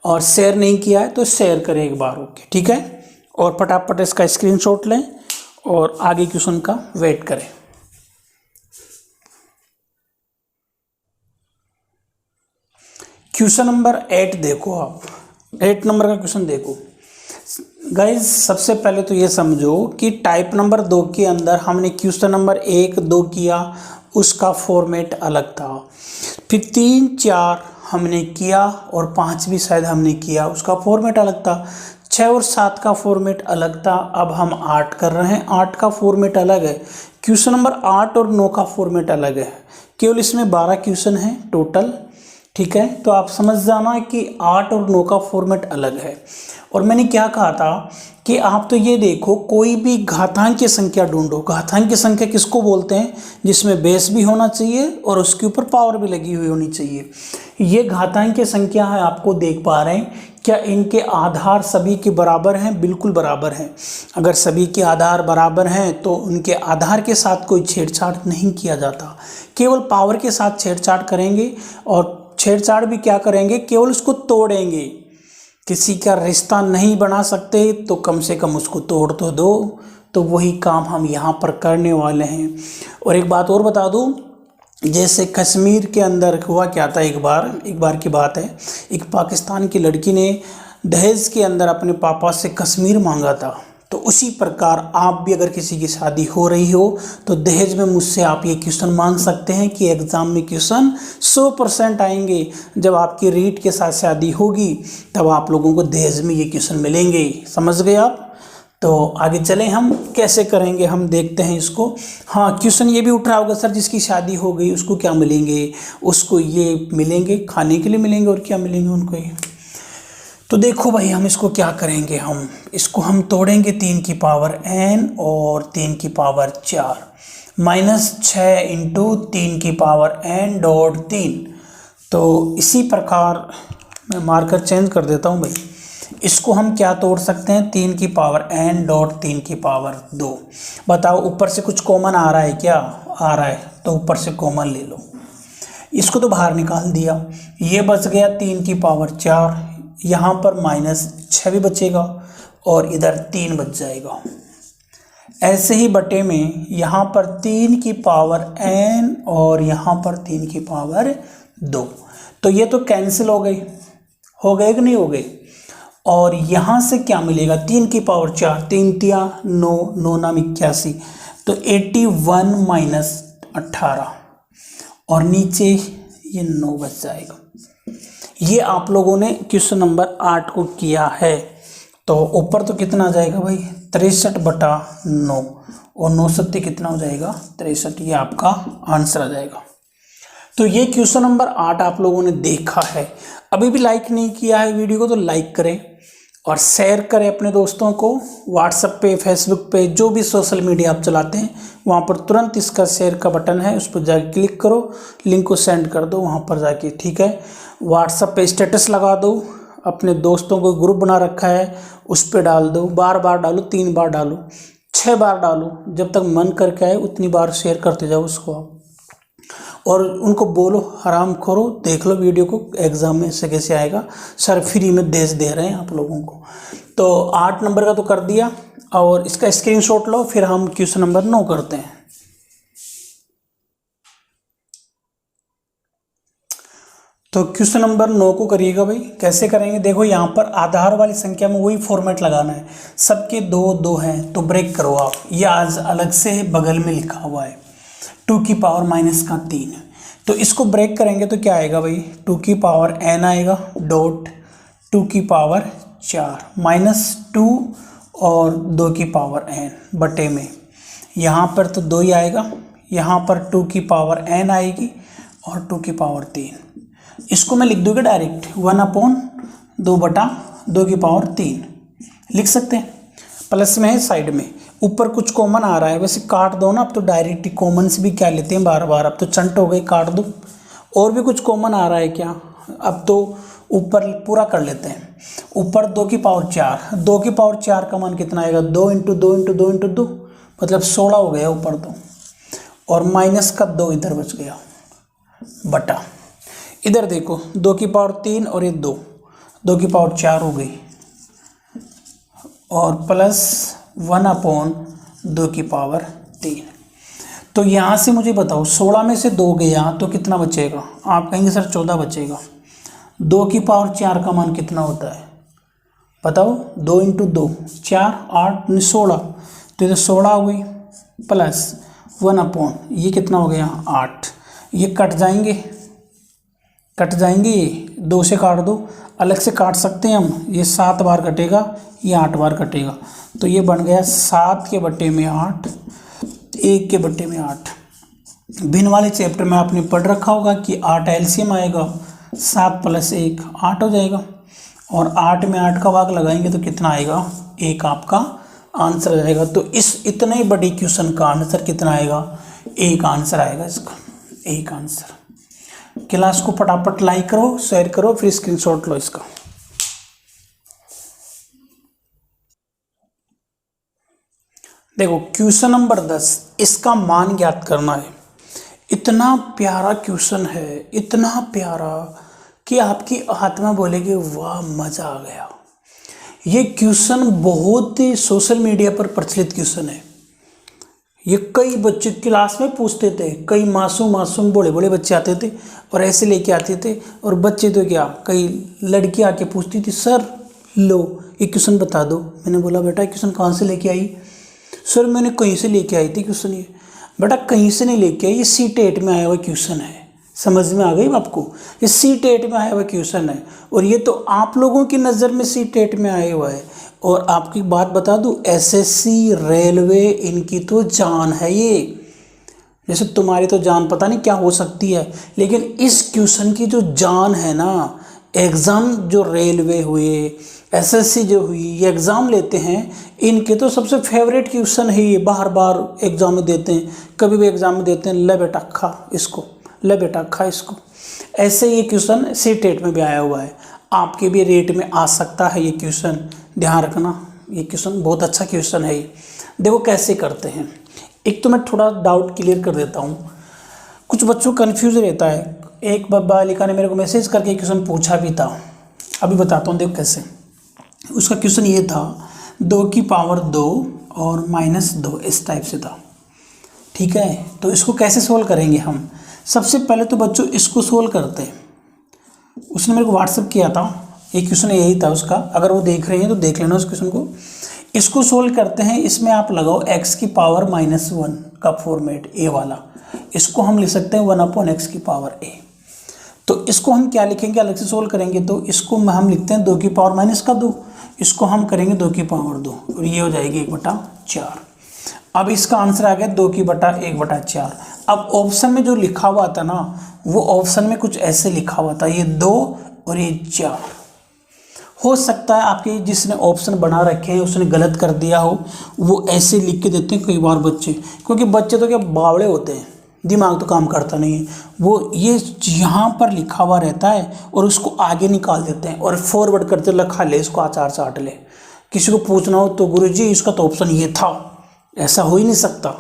और शेयर नहीं किया है तो शेयर करें एक बार, ओके ठीक है, और फटाफट इसका स्क्रीनशॉट लें और आगे क्वेश्चन का वेट करें। क्वेश्चन नंबर 8 देखो, आप 8 नंबर का क्वेश्चन देखो गाइज। सबसे पहले तो ये समझो कि टाइप नंबर 2 के अंदर हमने क्वेश्चन नंबर 1, 2 किया, उसका फॉर्मेट अलग था, फिर 3, 4 हमने किया और 5 भी शायद हमने किया, उसका फॉर्मेट अलग था, 6 और 7 का फॉर्मेट अलग था। अब हम 8 कर रहे हैं, 8 का फॉर्मेट अलग है, क्वेश्चन नंबर 8 और 9 का फॉर्मेट अलग है, केवल इसमें 12 क्वेश्चन हैं टोटल। ठीक है, तो आप समझ जाना कि 8 और 9 का फॉर्मेट अलग है। और मैंने क्या कहा था कि आप तो ये देखो, कोई भी घातांक की संख्या ढूंढो। घातांक की संख्या किसको बोलते हैं, जिसमें बेस भी होना चाहिए और उसके ऊपर पावर भी लगी हुई होनी चाहिए। ये घातांक की संख्या है, आपको देख पा रहे हैं क्या इनके आधार सभी के बराबर हैं? बिल्कुल बराबर हैं। अगर सभी के आधार बराबर हैं तो उनके आधार के साथ कोई छेड़छाड़ नहीं किया जाता, केवल पावर के साथ छेड़छाड़ करेंगे, और छेड़छाड़ भी क्या करेंगे, केवल उसको तोड़ेंगे। किसी का रिश्ता नहीं बना सकते तो कम से कम उसको तोड़ तो दो, तो वही काम हम यहाँ पर करने वाले हैं। और एक बात और बता दूँ, जैसे कश्मीर के अंदर हुआ क्या था, एक बार की बात है, एक पाकिस्तान की लड़की ने दहेज के अंदर अपने पापा से कश्मीर मांगा था। तो उसी प्रकार आप भी अगर किसी की शादी हो रही हो तो दहेज में मुझसे आप ये क्वेश्चन मांग सकते हैं कि एग्ज़ाम में क्वेश्चन 100% आएंगे। जब आपकी रीट के साथ शादी होगी तब आप लोगों को दहेज में ये क्वेश्चन मिलेंगे। समझ गए आप? तो आगे चलें, हम कैसे करेंगे हम देखते हैं इसको। हाँ, क्वेश्चन ये भी उठ रहा होगा, सर जिसकी शादी हो गई उसको क्या मिलेंगे? उसको ये मिलेंगे, खाने के लिए मिलेंगे, और क्या मिलेंगे उनको ये। तो देखो भाई, हम इसको क्या करेंगे, हम इसको हम तोड़ेंगे 3 की पावर n और 3 की पावर 4, -6 इंटू 3 की पावर n डॉट 3। तो इसी प्रकार मैं मार्कर चेंज कर देता हूँ भाई, इसको हम क्या तोड़ सकते हैं, 3 की पावर n डॉट 3 की पावर 2। बताओ ऊपर से कुछ कॉमन आ रहा है क्या? आ रहा है, तो ऊपर से कॉमन ले लो। इसको तो बाहर निकाल दिया, ये बच गया 3 की पावर 4, यहाँ पर -6 भी बचेगा और इधर 3 बच जाएगा। ऐसे ही बटे में यहाँ पर 3 की पावर n और यहाँ पर 3 की पावर 2, तो ये तो कैंसिल हो गए कि नहीं हो गए। और यहाँ से क्या मिलेगा, 3 की पावर 4, 3 तिया 9, 9 नाम 81, तो 81 माइनस 18, और नीचे ये 9 बच जाएगा। ये आप लोगों ने क्वेश्चन नंबर 8 को किया है। तो ऊपर तो कितना आ जाएगा भाई, 63/9, और 9 सत्ते कितना हो जाएगा, 63। ये आपका आंसर आ जाएगा। तो ये क्वेश्चन नंबर 8 आप लोगों ने देखा है। अभी भी लाइक नहीं किया है वीडियो को तो लाइक करें और शेयर करें अपने दोस्तों को। व्हाट्सएप पे, फेसबुक पे, जो भी सोशल मीडिया आप चलाते हैं वहाँ पर तुरंत इसका शेयर का बटन है, उस पर जाके क्लिक करो, लिंक को सेंड कर दो वहाँ पर जाके, ठीक है। व्हाट्सएप पे स्टेटस लगा दो, अपने दोस्तों को ग्रुप बना रखा है उस पर डाल दो, बार बार डालो, 3 बार डालो, 6 बार डालो, जब तक मन करके आए उतनी बार शेयर करते जाओ उसको आप। और उनको बोलो हराम खोरो, देख लो वीडियो को, एग्ज़ाम में ऐसे कैसे आएगा, सर फ्री में दे रहे हैं आप लोगों को। तो 8 नंबर का तो कर दिया, और इसका स्क्रीनशॉट लो, फिर हम क्वेश्चन नंबर 9 करते हैं। तो क्वेश्चन नंबर 9 को करिएगा भाई। कैसे करेंगे, देखो यहाँ पर आधार वाली संख्या में वही फॉर्मेट लगाना है, सबके 2 2 हैं तो ब्रेक करो आप, ये आज अलग से बगल में लिखा हुआ है 2 की पावर माइनस का 3, तो इसको ब्रेक करेंगे तो क्या आएगा भाई, 2 की पावर n आएगा डॉट 2 की पावर 4 माइनस 2 और 2 की पावर n बटे में, यहाँ पर तो 2 ही आएगा, यहाँ पर 2 की पावर n आएगी और 2 की पावर 3, इसको मैं लिख दूंगा डायरेक्ट 1/2 बटा 2 की पावर 3 लिख सकते हैं। प्लस में है साइड में, ऊपर कुछ कॉमन आ रहा है, वैसे काट दो ना, अब तो डायरेक्ट कॉमन से भी क्या लेते हैं बार बार, अब तो चंट हो गई, काट दो। और भी कुछ कॉमन आ रहा है क्या, अब तो ऊपर पूरा कर लेते हैं। ऊपर 2 की पावर 4, 2 की पावर 4 का मान कितना आएगा, 2 × 2 × 2 × 2 मतलब 16 हो गया ऊपर तो, और माइनस का 2 इधर बच गया बटा, इधर देखो 2 की पावर 3 और ये 2 की पावर 4 हो गई, और प्लस 1/2 की पावर 3। तो यहाँ से मुझे बताओ 16 में से 2 गया तो कितना बचेगा, आप कहेंगे सर 14 बचेगा। 2 की पावर 4 का मान कितना होता है बताओ, 2 × 2 4 8 16, तो इधर 16 हो गई, प्लस 1/, ये कितना हो गया 8, ये कट जाएंगे, ये 2 से काट दो, अलग से काट सकते हैं हम, ये 7 बार कटेगा, ये 8 बार कटेगा, तो ये बन गया 7 के बटे में 8, 1 के बटे में 8। भिन्न वाले चैप्टर में आपने पढ़ रखा होगा कि 8 एलसीएम आएगा, 7 + 1 8 हो जाएगा, और 8 में 8 का भाग लगाएंगे तो कितना आएगा, 1 आपका आंसर आ जाएगा। तो इस इतने बड़े क्वेश्चन का आंसर कितना आएगा, 1 आंसर आएगा इसका, 1 आंसर। क्लास को फटाफट लाइक करो, शेयर करो, फिर स्क्रीनशॉट लो इसका। देखो क्वेश्चन नंबर 10, इसका मान ज्ञात करना है। इतना प्यारा क्वेश्चन है, इतना प्यारा कि आपकी आत्मा बोलेगी वाह मजा आ गया। ये क्वेश्चन बहुत ही सोशल मीडिया पर प्रचलित क्वेश्चन है, ये कई बच्चे क्लास में पूछते थे, कई मासूम बड़े बच्चे आते थे और ऐसे लेके आते थे, और बच्चे तो क्या, कई लड़की आके पूछती थी सर लो ये क्वेश्चन बता दो। मैंने बोला बेटा क्वेश्चन कहाँ से लेके आई, सर मैंने कहीं से लेके आई थी क्वेश्चन। ये बेटा कहीं से नहीं लेके आई, ये C-TET में आया हुआ क्वेश्चन है, समझ में आ गई आपको, ये C-TET में आया हुआ क्वेश्चन है, और ये तो आप लोगों की नज़र में C-TET में आया हुआ है। और आपकी बात बता दूं, SSC रेलवे इनकी तो जान है ये, जैसे तुम्हारी तो जान पता नहीं क्या हो सकती है, लेकिन इस क्वेश्चन की जो जान है ना, एग्ज़ाम जो रेलवे हुए, SSC जो हुई, ये एग्ज़ाम लेते हैं, इनके तो सबसे फेवरेट क्वेश्चन है ये, बार बार एग्ज़ाम में देते हैं, कभी भी एग्ज़ाम में देते हैं, ले बेटा खा इसको, ले बेटा खा इसको। ऐसे ये क्वेश्चन C-TET में भी आया हुआ है, आपके भी रेट में आ सकता है ये क्वेश्चन, ध्यान रखना। ये क्वेश्चन बहुत अच्छा क्वेश्चन है ये। देखो कैसे करते हैं, एक तो मैं थोड़ा डाउट क्लियर कर देता हूँ, कुछ बच्चों को कन्फ्यूज रहता है। एक बालिका ने मेरे को मैसेज करके क्वेश्चन पूछा भी था, अभी बताता हूँ देखो कैसे। उसका क्वेश्चन ये था 2 की पावर 2 और -2, इस टाइप से था, ठीक है। तो इसको कैसे सोल्व करेंगे हम, सबसे पहले तो बच्चों इसको सोल्व करते हैं। उसने मेरे को व्हाट्सअप किया था, एक क्वेश्चन यही था उसका, अगर वो देख रहे हैं तो देख लेना उस क्वेश्चन को। इसको सोल्व करते हैं, इसमें आप लगाओ x की पावर -1 का फॉर्मेट ए वाला, इसको हम लिख सकते हैं 1/x की पावर a। तो इसको हम क्या लिखेंगे, अलग से सोल्व करेंगे, तो इसको हम लिखते हैं 2 की पावर -2, इसको हम करेंगे 2 की पावर 2, और ये हो जाएगी 1/4। अब इसका आंसर आ गया 2 की बटा 1/4। अब ऑप्शन में जो लिखा हुआ था ना, वो ऑप्शन में कुछ ऐसे लिखा हुआ था, ये 2 और ये 4। हो सकता है आपके जिसने ऑप्शन बना रखे हैं उसने गलत कर दिया हो, वो ऐसे लिख के देते हैं कई बार बच्चे, क्योंकि बच्चे तो क्या बावड़े होते हैं, दिमाग तो काम करता नहीं है, वो ये यहाँ पर लिखा हुआ रहता है और उसको आगे निकाल देते हैं और फॉरवर्ड करते लखा ले इसको, आचार चाट ले। किसी को पूछना हो तो गुरुजी इसका तो ऑप्शन ये था, ऐसा हो ही नहीं सकता।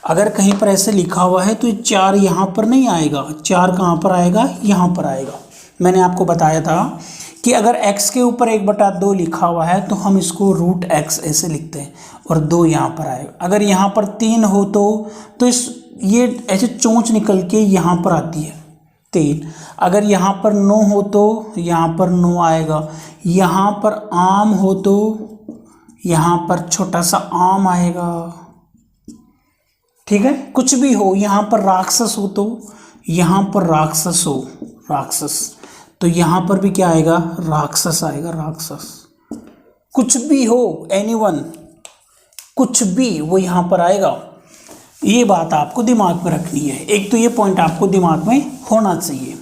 अगर कहीं पर ऐसे लिखा हुआ है तो 4 यहाँ पर नहीं आएगा, 4 कहाँ पर आएगा, यहाँ पर आएगा। मैंने आपको बताया था कि अगर x के ऊपर 1/2 लिखा हुआ है तो हम इसको √x ऐसे लिखते हैं और 2 यहाँ पर आएगा। अगर यहाँ पर 3 हो तो ये ऐसे चोंच निकल के यहाँ पर आती है 3। अगर यहाँ पर 9 हो तो यहाँ पर 9 आएगा। यहाँ पर आम हो तो यहाँ पर छोटा सा आम आएगा। ठीक है, कुछ भी हो, यहाँ पर राक्षस हो तो यहाँ पर राक्षस हो, राक्षस, तो यहाँ पर भी क्या आएगा, राक्षस आएगा, राक्षस। कुछ भी हो, एनीवन, कुछ भी वो यहाँ पर आएगा। ये बात आपको दिमाग में रखनी है। एक तो ये पॉइंट आपको दिमाग में होना चाहिए।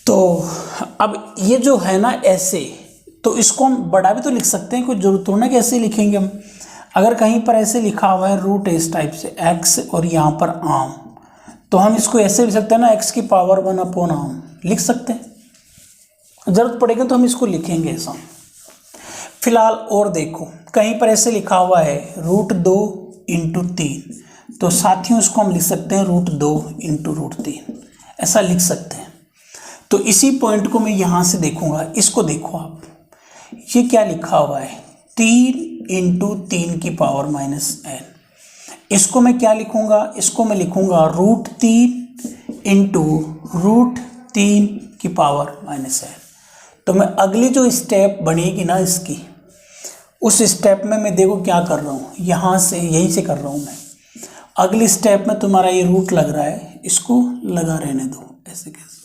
तो अब ये जो है ना ऐसे, तो इसको हम बड़ा भी तो लिख सकते हैं, कोई जरूरत थोड़ा ना कि ऐसे लिखेंगे हम। अगर कहीं पर ऐसे लिखा हुआ है रूट इस टाइप से x और यहाँ पर आम, तो हम इसको ऐसे लिख सकते हैं ना, x की पावर 1 आम लिख सकते हैं। जरूरत पड़ेगा तो हम इसको लिखेंगे ऐसा। फिलहाल और देखो, कहीं पर ऐसे लिखा हुआ है √2 × 3, तो साथियों इसको हम लिख सकते हैं √2 × √3, ऐसा लिख सकते हैं। तो इसी पॉइंट को मैं यहाँ से देखूंगा। इसको देखो आप, ये क्या लिखा हुआ है, 3 × 3 की पावर -n। इसको मैं क्या लिखूंगा, इसको मैं लिखूंगा √3 × √3 की पावर -n। तो मैं अगली जो स्टेप बनेगी ना इसकी, उस स्टेप में मैं देखो क्या कर रहा हूँ, यहाँ से यहीं से कर रहा हूँ मैं। अगली स्टेप में तुम्हारा ये रूट लग रहा है, इसको लगा रहने दो ऐसे कैसे।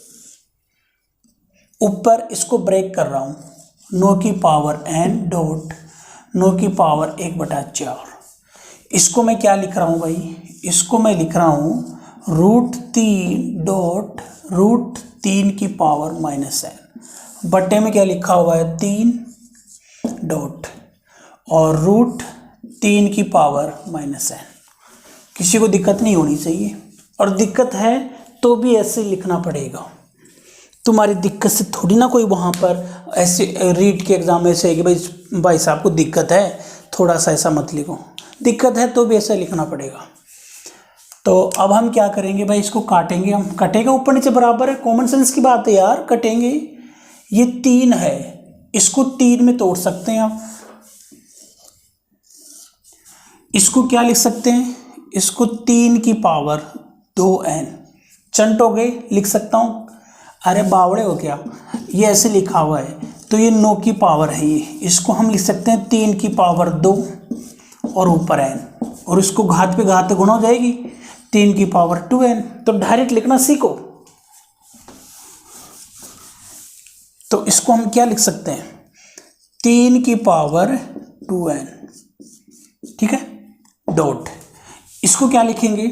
ऊपर इसको ब्रेक कर रहा हूँ, 9 की पावर n डॉट 9 की पावर 1/4। इसको मैं क्या लिख रहा हूँ भाई, इसको मैं लिख रहा हूँ √3 डॉट √3 की पावर -n। बट्टे में क्या लिखा हुआ है, 3 डॉट और √3 की पावर -n। किसी को दिक्कत नहीं होनी चाहिए, और दिक्कत है तो भी ऐसे लिखना पड़ेगा। तुम्हारी दिक्कत से थोड़ी ना कोई वहाँ पर ऐसे रीट के एग्जाम में से है कि भाई साहब को दिक्कत है, थोड़ा सा ऐसा मत लिखो। दिक्कत है तो भी ऐसा लिखना पड़ेगा। तो अब हम क्या करेंगे भाई, इसको काटेंगे हम। कटेगा ऊपर नीचे बराबर है, कॉमन सेंस की बात है यार, कटेंगे। ये 3 है, इसको 3 में तोड़ सकते हैं आप। इसको क्या लिख सकते हैं, इसको 3 की पावर 2n। चंटोगे लिख सकता हूँ, अरे बावड़े हो क्या, ये ऐसे लिखा हुआ है तो ये 9 की पावर है ये, इसको हम लिख सकते हैं 3 की पावर 2 और ऊपर n, और इसको घात पे घात गुणा हो जाएगी, 3 की पावर 2n। तो डायरेक्ट लिखना सीखो। तो इसको हम क्या लिख सकते हैं, 3 की पावर 2n, ठीक है, डॉट। इसको क्या लिखेंगे,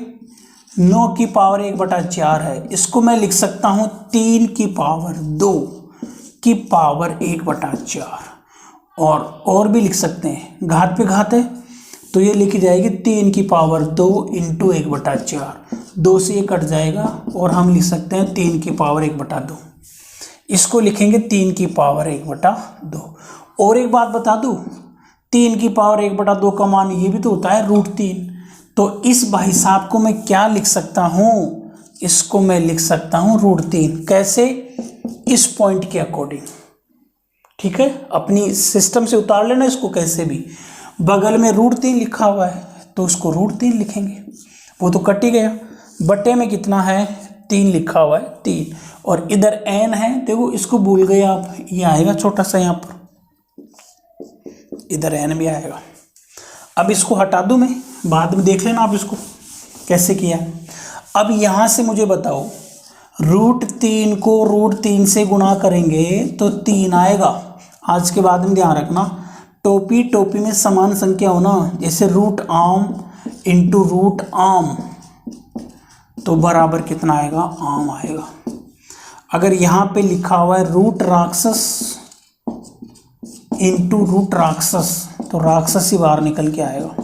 9 की पावर 1/4 है, इसको मैं लिख सकता हूँ 3 की पावर 2 की पावर 1/4। और भी लिख सकते हैं, घात पे घात है तो ये लिखी जाएगी 3 की पावर 2 × 1/4। 2 से ये कट जाएगा और हम लिख सकते हैं 3 की पावर 1/2। इसको लिखेंगे 3 की पावर 1/2। और एक बात बता दूँ, 3 की पावर 1/2 का मान ये भी तो होता है √3। तो इस भाई साहब को मैं क्या लिख सकता हूँ, इसको मैं लिख सकता हूँ √3। कैसे, इस पॉइंट के अकॉर्डिंग, ठीक है। अपनी सिस्टम से उतार लेना इसको कैसे भी। बगल में √3 लिखा हुआ है तो उसको √3 लिखेंगे, वो तो कट ही गया। बटे में कितना है, 3 लिखा हुआ है, 3, और इधर n है, देखो इसको भूल गए आप, ये आएगा छोटा सा यहाँ पर, इधर n भी आएगा। अब इसको हटा दूं मैं, बाद में देख लेना आप इसको कैसे किया। अब यहाँ से मुझे बताओ, √3 को √3 से गुणा करेंगे तो 3 आएगा। आज के बाद में ध्यान रखना, टोपी में समान संख्या हो ना, जैसे √आम × √आम तो बराबर कितना आएगा, आम आएगा। अगर यहाँ पे लिखा हुआ है √राक्षस × √राक्षस तो राक्षस ही बाहर निकल के आएगा,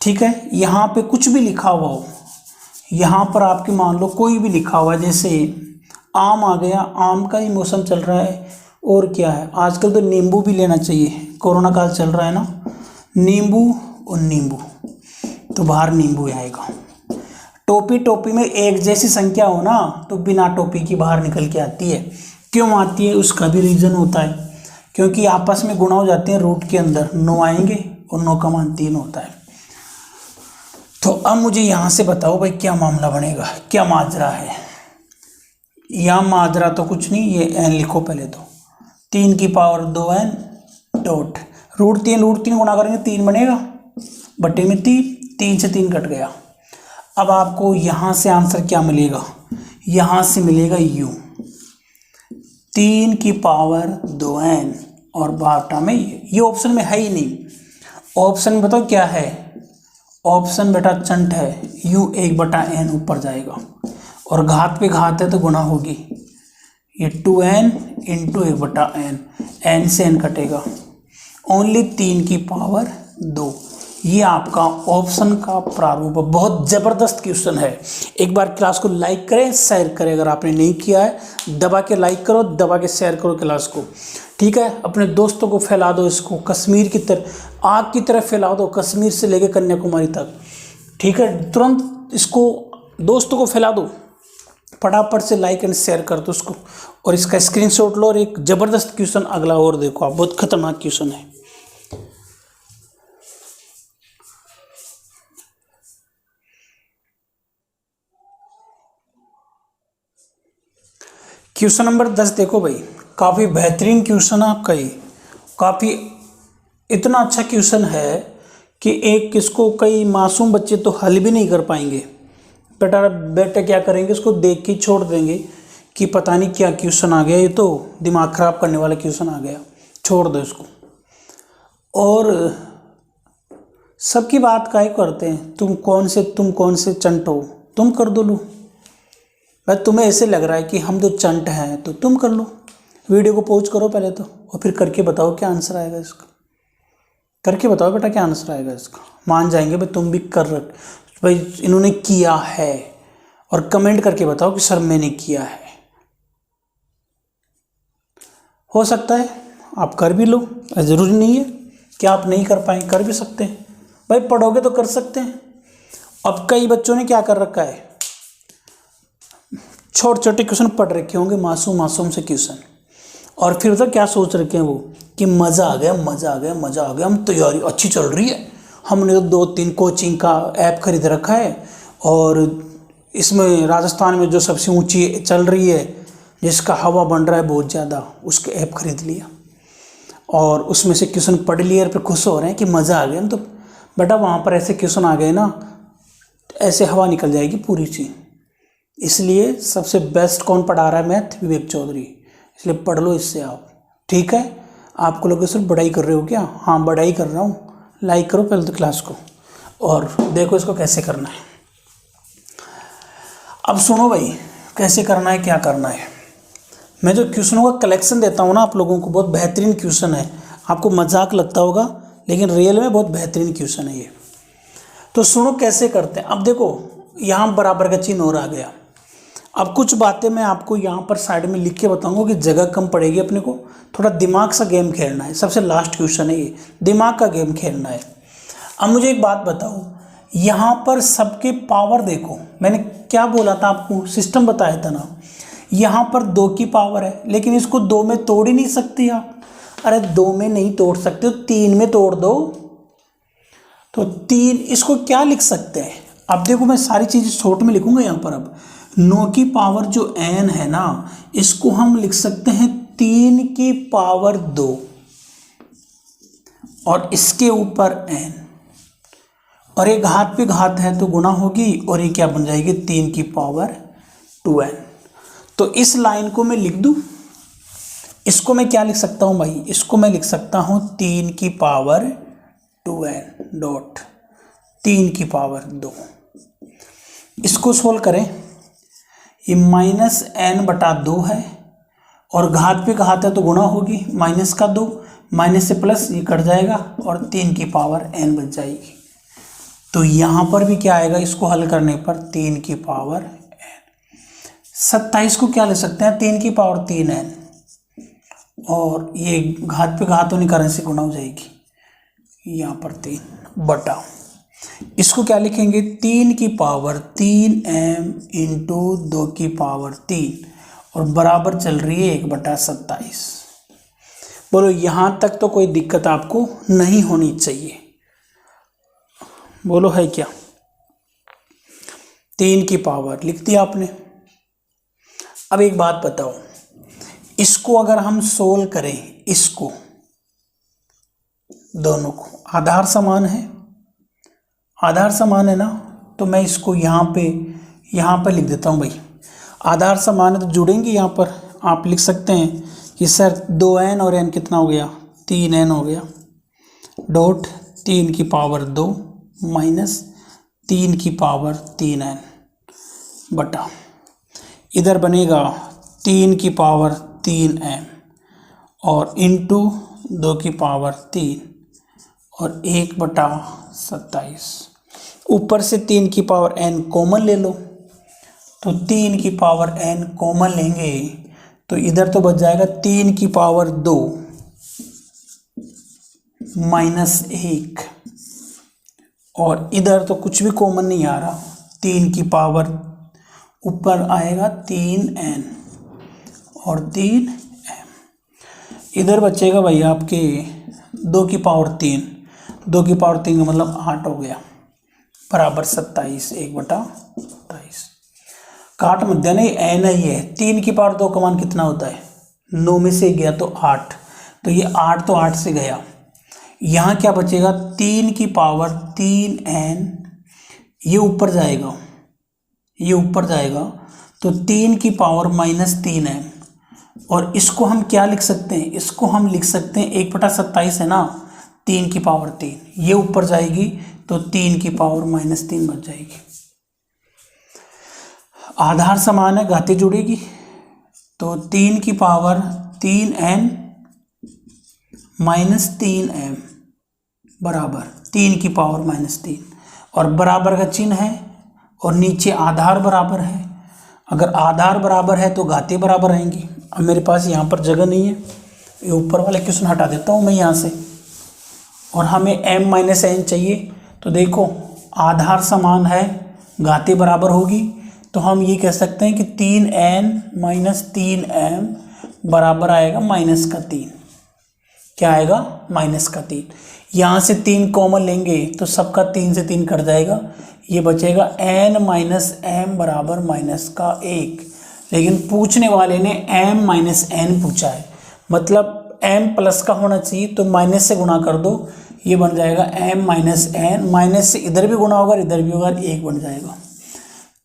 ठीक है। यहाँ पे कुछ भी लिखा हुआ हो, यहाँ पर आपके मान लो कोई भी लिखा हुआ है, जैसे आम आ गया, आम का ही मौसम चल रहा है, और क्या है आजकल तो नींबू भी लेना चाहिए, कोरोना काल चल रहा है ना, नींबू और नींबू। तो बाहर नींबू आएगा। टोपी टोपी में एक जैसी संख्या हो ना तो बिना टोपी की बाहर निकल के आती है। क्यों आती है उसका भी रीज़न होता है, क्योंकि आपस में गुणा हो जाते हैं रूट के अंदर, 9 आएंगे और 9 का मान 3 होता है। तो अब मुझे यहाँ से बताओ भाई क्या मामला बनेगा, क्या माजरा है। यहाँ माजरा तो कुछ नहीं, ये n लिखो पहले तो, 3 की पावर 2n डॉट रूट 3 गुणा करेंगे 3 बनेगा, बटे में 3 से 3 कट गया। अब आपको यहाँ से आंसर क्या मिलेगा, यहाँ से मिलेगा u 3 की पावर 2n और बाटा में ये ऑप्शन में है ही नहीं। ऑप्शन में बताओ क्या है, ऑप्शन बेटा चंट है, u 1/n ऊपर जाएगा और घात पे घात है तो गुणा होगी, ये 2n इंटू 1/n, n से n कटेगा, ओनली 3 की पावर 2। ये आपका ऑप्शन का प्रारूप है। बहुत ज़बरदस्त क्वेश्चन है। एक बार क्लास को लाइक करें, शेयर करें, अगर आपने नहीं किया है दबा के लाइक करो, दबा के शेयर करो क्लास को, ठीक है। अपने दोस्तों को फैला दो इसको, कश्मीर की तरह, आग की तरह फैला दो, कश्मीर से लेकर कन्याकुमारी तक, ठीक है। तुरंत इसको दोस्तों को फैला दो, फटाफट से लाइक एंड शेयर कर दो उसको, और इसका स्क्रीनशॉट लो। और एक ज़बरदस्त क्वेश्चन अगला और देखो आप, बहुत खतरनाक क्वेश्चन है। क्वेश्चन नंबर 10 देखो भाई, काफ़ी बेहतरीन क्वेश्चन है आपका ये, काफ़ी इतना अच्छा क्वेश्चन है कि एक इसको कई मासूम बच्चे तो हल भी नहीं कर पाएंगे। बेटा क्या करेंगे, इसको देख के छोड़ देंगे कि पता नहीं क्या क्वेश्चन आ गया, ये तो दिमाग ख़राब करने वाला क्वेश्चन आ गया, छोड़ दो इसको। और सबकी बात काहे करते हैं, तुम कौन से चंट हो, तुम कर दो लो भाई। तुम्हें ऐसे लग रहा है कि हम तो चंट हैं तो तुम कर लो। वीडियो को पॉज करो पहले तो, और फिर करके बताओ क्या आंसर आएगा इसका, करके बताओ बेटा क्या आंसर आएगा इसका। मान जाएंगे भाई तुम भी कर भाई इन्होंने किया है, और कमेंट करके बताओ कि सर मैंने किया है। हो सकता है आप कर भी लो, ज़रूरी नहीं है कि आप नहीं कर पाए, कर भी सकते हैं भाई, पढ़ोगे तो कर सकते हैं। अब कई बच्चों ने क्या कर रखा है, छोटे छोटे क्वेश्चन पढ़ रखे होंगे, मासूम से क्वेश्चन, और फिर तो क्या सोच रखे हैं वो कि मज़ा आ गया, हम तैयारी अच्छी चल रही है, हमने तो 2-3 कोचिंग का ऐप खरीद रखा है, और इसमें राजस्थान में जो सबसे ऊंची चल रही है, जिसका हवा बन रहा है बहुत ज़्यादा, उसके ऐप खरीद लिया और उसमें से क्वेश्चन पढ़ लिए और फिर खुश हो रहे हैं कि मज़ा आ गया। हम तो बेटा वहाँ पर ऐसे क्वेश्चन आ गए ना, ऐसे हवा निकल जाएगी पूरी चीज़। इसलिए सबसे बेस्ट कौन पढ़ा रहा है मैथ, विवेक चौधरी, इसलिए पढ़ लो इससे आप, ठीक है। आपको लोग सिर्फ बढ़ाई कर रहे हो क्या, हाँ बढ़ाई कर रहा हूँ। लाइक करो पहले तो क्लास को, और देखो इसको कैसे करना है। अब सुनो भाई कैसे करना है, क्या करना है। मैं जो क्वेश्चनों का कलेक्शन देता हूँ ना आप लोगों को, बहुत बेहतरीन क्वेश्चन है। आपको मजाक लगता होगा लेकिन रियल में बहुत बेहतरीन क्वेश्चन है ये। तो सुनो कैसे करते हैं। अब देखो यहाँ बराबर का चिन्ह और आ गया। अब कुछ बातें मैं आपको यहाँ पर साइड में लिख के बताऊंगा कि जगह कम पड़ेगी, अपने को थोड़ा दिमाग सा गेम खेलना है। सबसे लास्ट क्वेश्चन है ये, दिमाग का गेम खेलना है। अब मुझे एक बात बताओ, यहाँ पर सबके पावर देखो, मैंने क्या बोला था आपको, सिस्टम बताया था ना। यहाँ पर 2 की पावर है, लेकिन इसको 2 में तोड़ ही नहीं सकते आप। अरे 2 में नहीं तोड़ सकते तो 3 में तोड़ दो। तो 3, इसको क्या लिख सकते हैं। अब देखो मैं सारी चीज़ें शॉर्ट में लिखूंगा यहाँ पर। अब 9 की पावर जो n है ना, इसको हम लिख सकते हैं 3 की पावर 2 और इसके ऊपर n, और एक घात पे घात है तो गुणा होगी, और ये क्या बन जाएगी 3 की पावर 2n। तो इस लाइन को मैं लिख दूं, इसको मैं क्या लिख सकता हूं भाई, इसको मैं लिख सकता हूं 3 की पावर 2n डॉट 3 की पावर 2। इसको सोल्व करें, ये -n/2 है, और घात पे घात है तो गुणा होगी, माइनस का 2, माइनस से प्लस ये कट जाएगा और 3 की पावर n बच जाएगी। तो यहाँ पर भी क्या आएगा, इसको हल करने पर 3 की पावर n। 27 को क्या ले सकते हैं, 3 की पावर 3n, और ये घात पे घात होने कारण से गुणा हो जाएगी, यहाँ पर 3 बटा। इसको क्या लिखेंगे, 3 की पावर 3m इंटू 2 की पावर 3 और बराबर चल रही है 1/27। बोलो यहां तक तो कोई दिक्कत आपको नहीं होनी चाहिए, बोलो है क्या। 3 की पावर लिख दिया आपने। अब एक बात बताओ, इसको अगर हम सोल्व करें, इसको दोनों को, आधार समान है, आधार समान है ना, तो मैं इसको यहाँ पे लिख देता हूँ भाई। आधार समान है तो जुड़ेंगे, यहाँ पर आप लिख सकते हैं कि सर 2n और n कितना हो गया, 3n हो गया, डॉट 3 की पावर 2 माइनस 3 की पावर 3n बटा, इधर बनेगा 3 की पावर 3m और इंटू 2 की पावर 3 और 1/27। ऊपर से 3 की पावर n कॉमन ले लो, तो 3 की पावर n कॉमन लेंगे तो इधर तो बच जाएगा 3 की पावर 2 माइनस 1 और इधर तो कुछ भी कॉमन नहीं आ रहा, 3 की पावर ऊपर आएगा 3n और 3m, इधर बचेगा भाई आपके 2 की पावर 3, 2 की पावर 3 का मतलब 8 हो गया, बराबर 27, 1/27। काट मत देना, n ही है। 3 की पावर 2 का मान कितना होता है, 9 में से गया तो 8, तो ये 8 तो 8 से गया। यहाँ क्या बचेगा, 3 की पावर 3n, ये ऊपर जाएगा, ये ऊपर जाएगा तो 3 की पावर माइनस 3m और इसको हम क्या लिख सकते हैं, इसको हम लिख सकते हैं 1/27 है ना, 3 की पावर 3, ये ऊपर जाएगी तो 3 की पावर माइनस 3 बच जाएगी। आधार समान है, घाती जुड़ेगी तो 3 की पावर 3n माइनस 3m बराबर 3 की पावर माइनस 3 और बराबर का चिन्ह है और नीचे आधार बराबर है। अगर आधार बराबर है तो घाती बराबर आएंगी। अब मेरे पास यहाँ पर जगह नहीं है, ये ऊपर वाले क्वेश्चन हटा देता हूँ मैं यहाँ से और हमें m माइनस n चाहिए। तो देखो आधार समान है, घाती बराबर होगी, तो हम ये कह सकते हैं कि 3n माइनस 3m बराबर आएगा माइनस का 3। क्या आएगा, माइनस का 3। यहाँ से 3 कॉमन लेंगे तो सबका 3 से 3 कट जाएगा, ये बचेगा n माइनस m बराबर माइनस का 1। लेकिन पूछने वाले ने m माइनस n पूछा है, मतलब m प्लस का होना चाहिए, तो माइनस से गुणा कर दो, ये बन जाएगा m माइनस n, माइनस से इधर भी गुणा होगा इधर भी होगा, 1 बन जाएगा।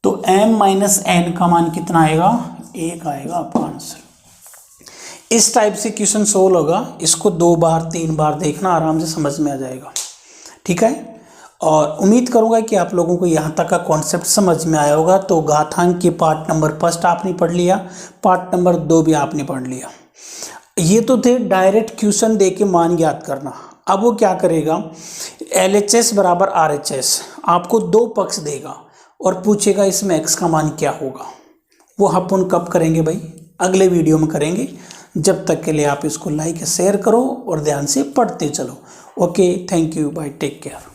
तो m माइनस n का मान कितना आएगा, 1 आएगा आपका आंसर। इस टाइप से क्वेश्चन सोल्व होगा, इसको 2 बार 3 बार देखना, आराम से समझ में आ जाएगा। ठीक है, और उम्मीद करूंगा कि आप लोगों को यहाँ तक का कॉन्सेप्ट समझ में आया होगा। तो घातांक के पार्ट नंबर 1 आपने पढ़ लिया, पार्ट नंबर 2 भी आपने पढ़ लिया। ये तो थे डायरेक्ट क्वेश्चन दे के मान ज्ञात करना। अब वो क्या करेगा, LHS बराबर RHS आपको 2 पक्ष देगा और पूछेगा इसमें x का मान क्या होगा। वो अपन कब करेंगे भाई, अगले वीडियो में करेंगे। जब तक के लिए आप इसको लाइक शेयर करो और ध्यान से पढ़ते चलो। Okay, thank you, bye, take care.